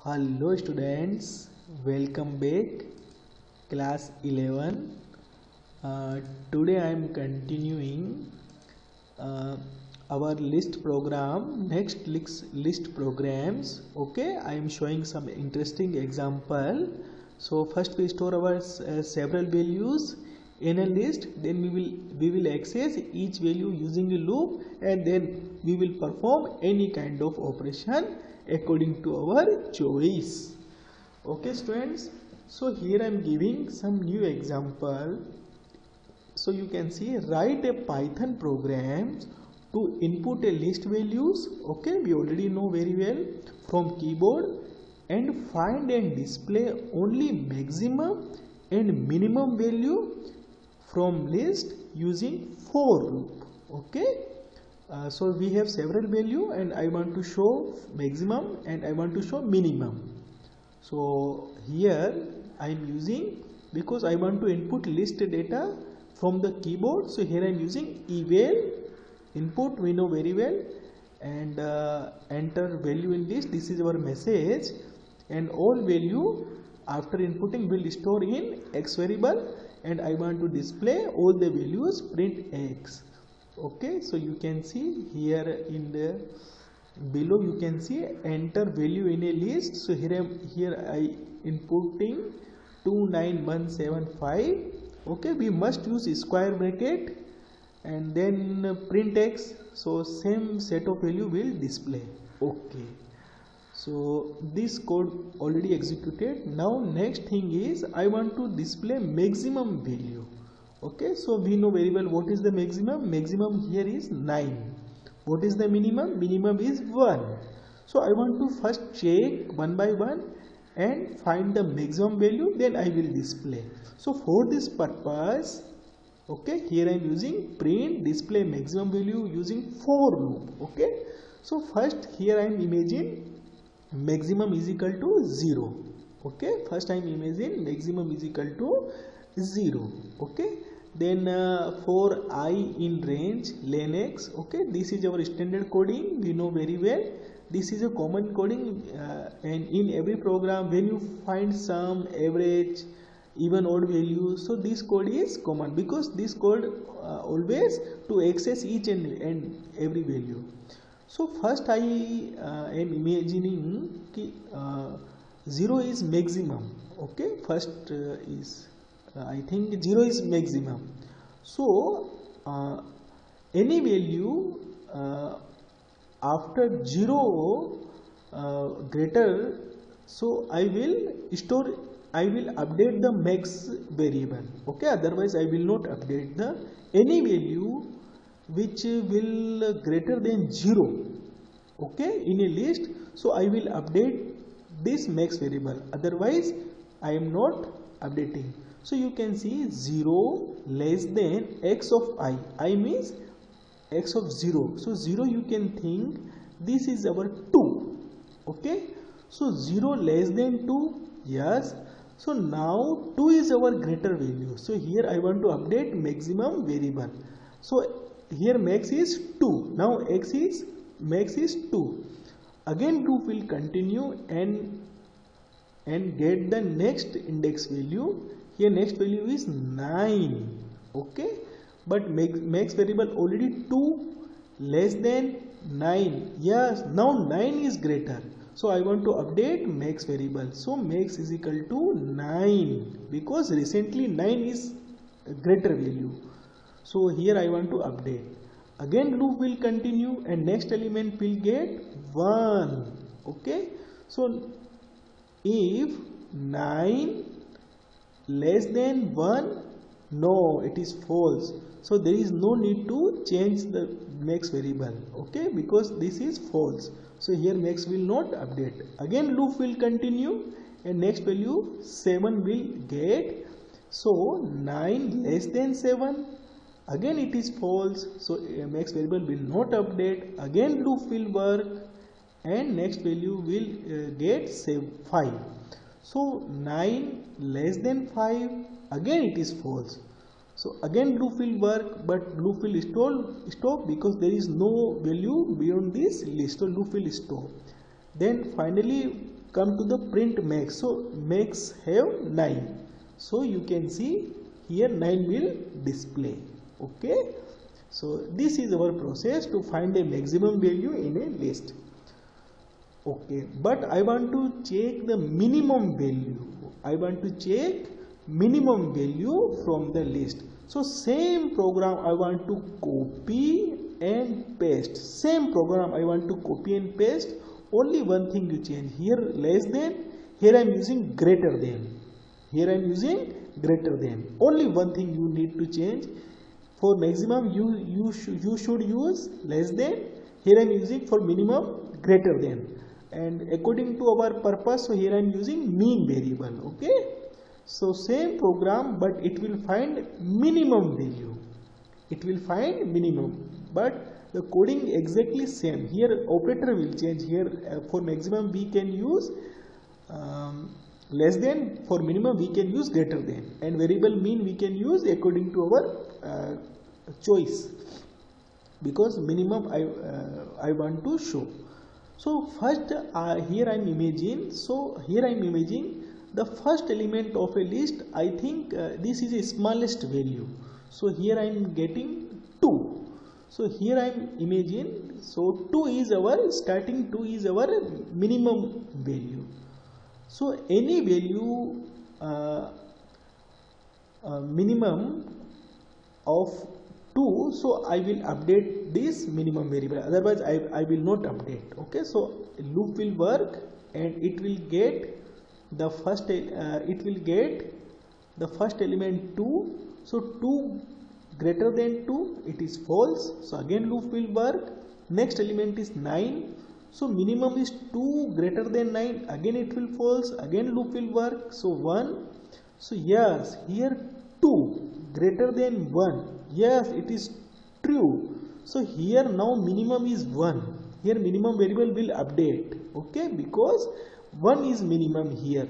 Hello students, welcome back class 11. Today I am continuing uh, our list program, next list programs. Okay, I am showing some interesting example. So first we store our several values in a list, then we will access each value using a loop, and then we will perform any kind of operation according to our choice. Okay students, so here I am giving some new example. So you can see, write a Python program to input a list values, okay, we already know very well, from keyboard, and find and display only maximum and minimum value from list using for loop. Okay, so we have several value and I want to show maximum and I want to show minimum. So here I am using, because I want to input list data from the keyboard, so here I am using eval input, we know very well, and enter value in list. This is our message, and all value after inputting will store in x variable, and I want to display all the values, print x. Okay, so you can see here in the below you can see enter value in a list. So here I inputting 29175. okay, we must use square bracket and then print x, so same set of value will display. Okay, so this code already executed. Now next thing is I want to display maximum value. Okay, so we know very well what is the maximum. Maximum here is 9. What is the minimum? Minimum is 1. So I want to first check one by one and find the maximum value, then I will display. So for this purpose, okay, here I am using print display maximum value using for loop. Okay, so first here I am imagine maximum is equal to 0. Okay, first I am imagine maximum is equal to 0. Okay, then for I in range len x. Okay, this is our standard coding, we know very well. This is a common coding, and in every program when you find some average, even odd value, so this code is common, because this code always to access each and every value. So first I am imagining ki 0 is maximum. Okay, first is I think 0 is maximum. So any value after 0 greater, so I will update the max variable. Okay, otherwise I will not update the any value which will greater than 0, okay, in a list. So I will update this max variable, otherwise I am not updating. So you can see 0 less than x of I means x of 0. So 0 you can think this is our 2. Okay, so 0 less than 2, yes. So now 2 is our greater value. So here I want to update maximum variable. So here max is 2. Now max is 2. Again loop will continue and get the next index value. Here next value is 9. Okay, but max variable already 2 less than 9. Yes, now 9 is greater. So I want to update max variable. So max is equal to 9, because recently 9 is a greater value. So here I want to update. Again loop will continue and next element will get 1. Okay, so if 9 less than 1, no, it is false. So there is no need to change the max variable. Okay, because this is false. So here max will not update. Again loop will continue and next value 7 will get. So 9 less than 7, again it is false. So max variable will not update. Again loop will work and next value will get 5. So 9 less than 5, again it is false. So again loop will work, but loop will stop because there is no value beyond this list. So loop will stop. Then finally come to the print max. So max have 9. So you can see here 9 will display. Okay. So this is our process to find a maximum value in a list. Okay, but I want to check the minimum value. I want to check minimum value from the list. So same program I want to copy and paste. Same program I want to copy and paste. Only one thing you change. Here less than, here I am using greater than. Here I am using greater than. Only one thing you need to change. For maximum you should use less than. Here I am using for minimum greater than. And according to our purpose, so here I am using mean variable. Okay. So same program, but it will find minimum value. It will find minimum, but the coding exactly same. Here operator will change. Here for maximum we can use less than. For minimum we can use greater than. And variable mean we can use according to our choice, because minimum I want to show. So first here I am imaging. So here I am imaging the first element of a list. I think this is a smallest value. So here I am getting 2. So here I am imaging. So 2 is our starting. 2 is our minimum value. So any value minimum of 2, so I will update this minimum variable, otherwise I will not update. Okay, so loop will work and it will get the first element 2. So 2 greater than 2, it is false. So again loop will work. Next element is 9. So minimum is 2 greater than 9, again it will false. Again loop will work. So 1. So yes, here 2 greater than 1. Yes, it is true. So here now minimum is 1. Here minimum variable will update. Okay, because 1 is minimum here.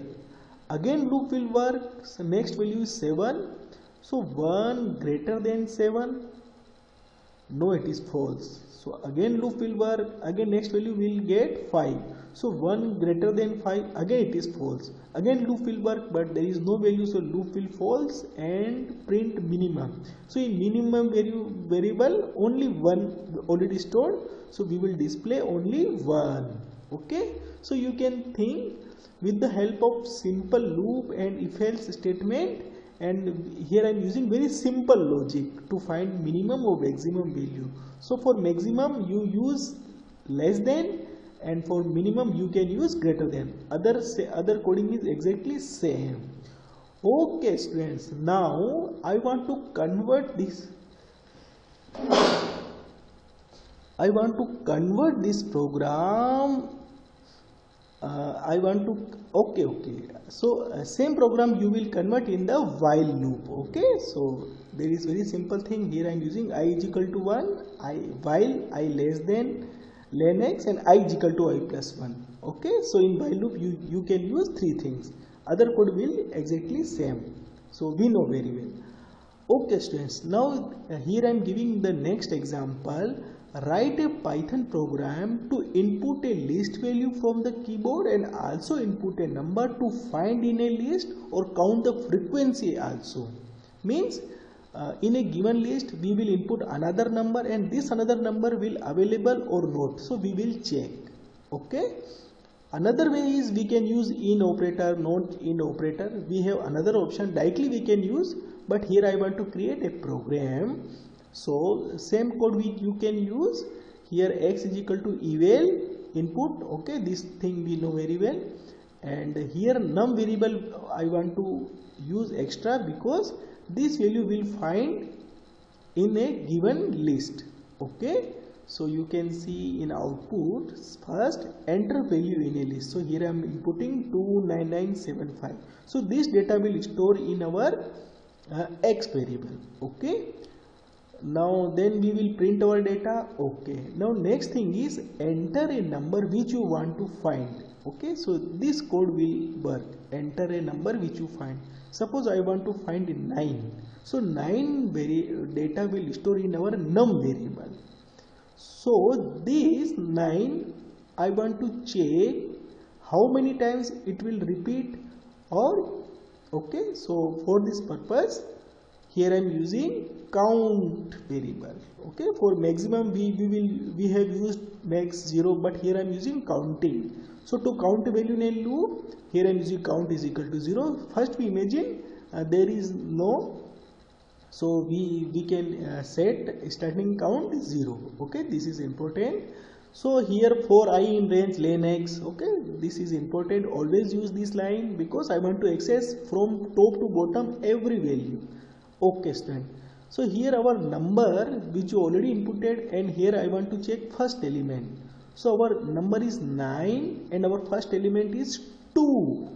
Again loop will work. So next value is 7. So 1 greater than 7. No, it is false. So again loop will work. Again next value will get 5. So 1 greater than 5. Again it is false. Again loop will work, but there is no value, so loop will false and print minimum. So in minimum variable only 1 already stored. So we will display only 1. Okay. So you can think with the help of simple loop and if else statement. And here I am using very simple logic to find minimum or maximum value. So for maximum you use less than, and for minimum you can use greater than. Other coding is exactly same. Okay students, now I want to convert this. I want to convert this program. Okay. So same program you will convert in the while loop. Okay, so there is very simple thing. Here I am using I is equal to 1, while I less than len x, and I is equal to I plus 1. Okay, so in while loop you can use 3 things. Other code will exactly same. So we know very well. Okay students, now here I am giving the next example. Write a Python program to input a list value from the keyboard and also input a number to find in a list or count the frequency also. Means in a given list we will input another number and this another number will available or not. So we will check. Okay. Another way is we can use in operator, not in operator. We have another option directly we can use, but here I want to create a program. So same code you can use. Here x is equal to eval input. Okay, this thing we know very well. And here num variable I want to use extra because this value will find in a given list. Okay, so you can see in output first enter value in a list. So here I am inputting 29975. So this data will store in our x variable. Okay. Now then we will print our data. Okay, now next thing is enter a number which you want to find. Okay, so this code will work. Enter a number which you find. Suppose I want to find 9. So 9 data will store in our num variable. So this 9 I want to check how many times it will repeat, or okay. So for this purpose here I am using count variable. Okay, for maximum we have used max 0, but here I am using counting. So to count a value in a loop, here I am using count is equal to 0. First we imagine there is no, so we can set starting count is 0. Okay, this is important. So here for I in range len x, okay, this is important. Always use this line because I want to access from top to bottom every value. Okay, student. So here our number which you already inputted, and here I want to check first element. So our number is 9 and our first element is 2.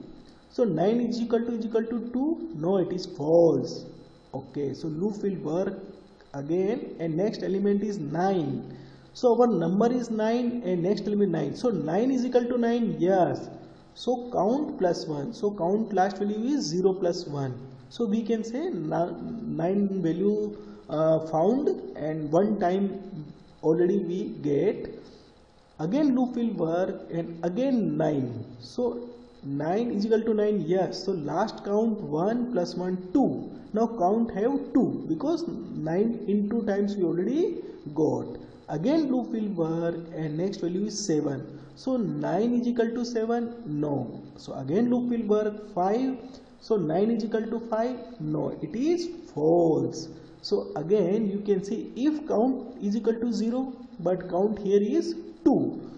So 9 is equal to 2. No, it is false. Okay, so loop will work again, and next element is 9. So our number is 9 and next element 9. So 9 is equal to 9. Yes. So count plus 1. So count last value is 0 plus 1. So we can say 9 value found, and 1 time already we get. Again loop will work, and again 9. So 9 is equal to 9. Yes. So last count 1 plus 1 2. Now count have 2 because 9 in 2 times we already got. Again loop will work, and next value is 7. So 9 is equal to 7. No. So again loop will work 5. So 9 is equal to 5. No, it is false. So again you can see if count is equal to 0, but count here is 2.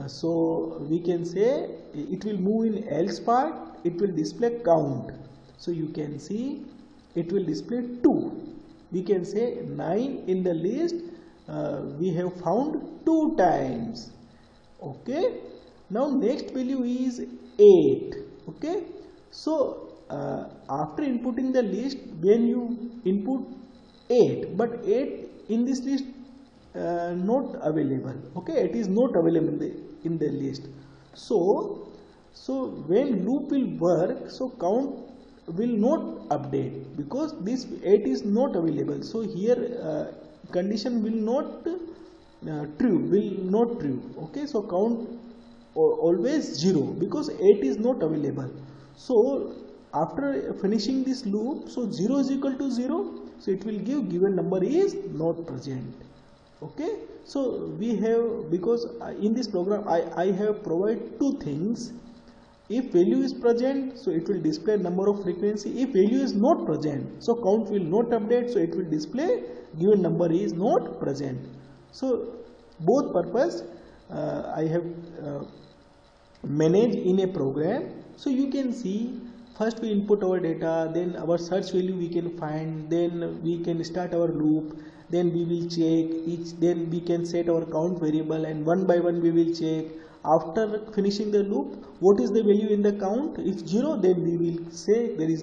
So we can say it will move in else part, it will display count. So you can see it will display 2. We can say 9 in the list we have found 2 times. Okay. Now next value is 8. Okay. So after inputting the list, when you input 8, but 8 in this list not available. Okay, it is not available in the list. So when loop will work, so count will not update because this 8 is not available. So here condition will not true. Okay, so count always 0 because 8 is not available. So after finishing this loop, so 0 is equal to 0, so it will give given number is not present. Okay, so we have, because in this program I have provided two things. If value is present, so it will display number of frequency. If value is not present, so count will not update, so it will display given number is not present. So both purpose I have managed in a program. So you can see first we input our data, then our search value we can find, then we can start our loop, then we will check each, then we can set our count variable, and one by one we will check. After finishing the loop, what is the value in the count? If 0, then we will say there is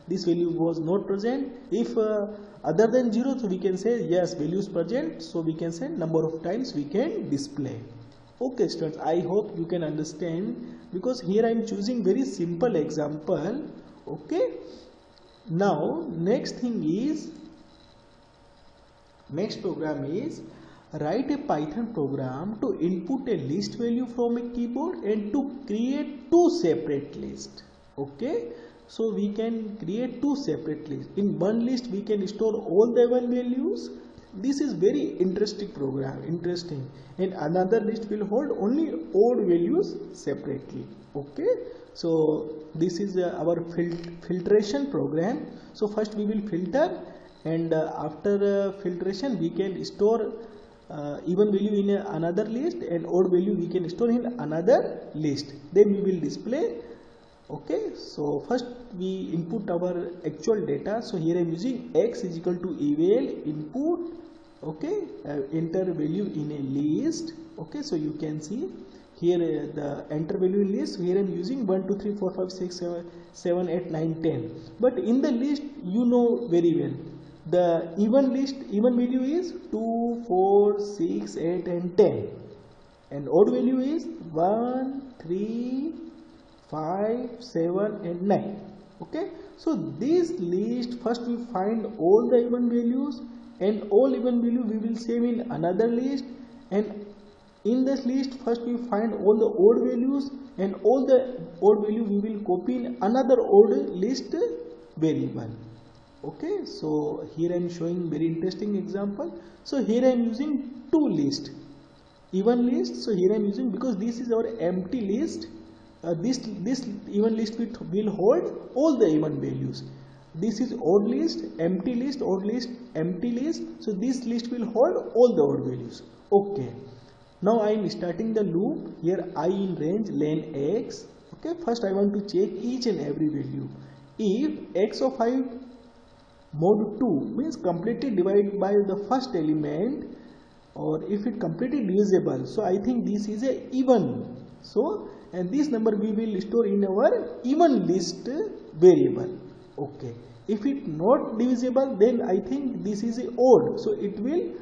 this value was not present. If other than 0, so we can say yes, value is present, so we can say number of times we can display. Okay students, I hope you can understand, because here I am choosing very simple example. Okay, now next program is write a Python program to input a list value from a keyboard and to create two separate lists. Okay, so we can create two separate lists. In one list we can store all the even values. This is very interesting program, and another list will hold only odd values separately. Okay, so this is our filtration program. So first we will filter, and after filtration we can store even value in another list, and odd value we can store in another list. Then we will display. Okay, so first we input our actual data. So here I am using x is equal to eval input. Okay, enter value in a list. Okay, so you can see here the enter value in list. Here I am using 1 2 3 4 5 6 7 8 9 10. But in the list, you know very well, the even value is 2 4 6 8 and 10, and odd value is 1 3 5 7 and 9. Okay, so this list, first we find all the even values, and all even value we will save in another list, and In this list, first we find all the odd values, and all the odd value we will copy in another odd list variable. Okay, so here I am showing very interesting example. So here I am using two lists, even list. So here I am using, because this is our empty list, this even list will hold all the even values. This is odd list, empty list, odd list, empty list. So this list will hold all the odd values. Okay, now I am starting the loop. Here I in range len x. Okay, first I want to check each and every value. If x of 5 mod 2 means completely divided by the first element, or if it completely divisible, so I think this is a even. So, and this number we will store in our even list variable. Okay, if it not divisible, then I think this is a odd, so it will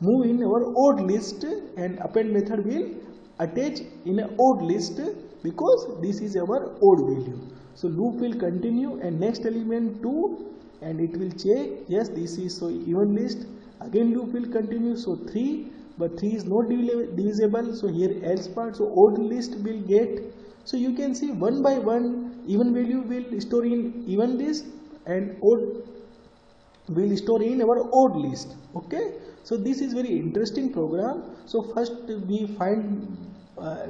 move in our odd list, and append method will attach in an odd list, because this is our odd value. So loop will continue, and next element 2, and it will check, yes, this is so even list. Again loop will continue, so 3, but 3 is not divisible, so here else part, so odd list will get. So you can see one by one even value will store in even list, and odd will store in our odd list. Okay, so this is very interesting program. So first we find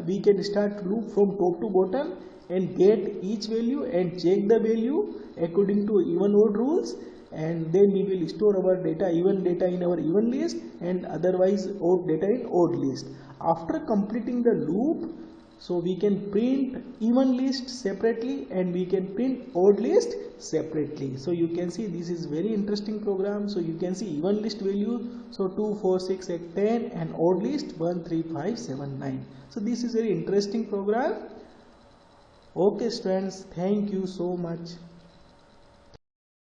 we can start loop from top to bottom and get each value and check the value according to even odd rules, and then we will store our data, even data, in our even list, and otherwise odd data in odd list. After completing the loop, so we can print even list separately, and we can print odd list separately. So you can see this is very interesting program. So you can see even list value, so 2, 4, 6, 8, 10, and odd list 1, 3, 5, 7, 9. So this is very interesting program. Okay students, thank you so much.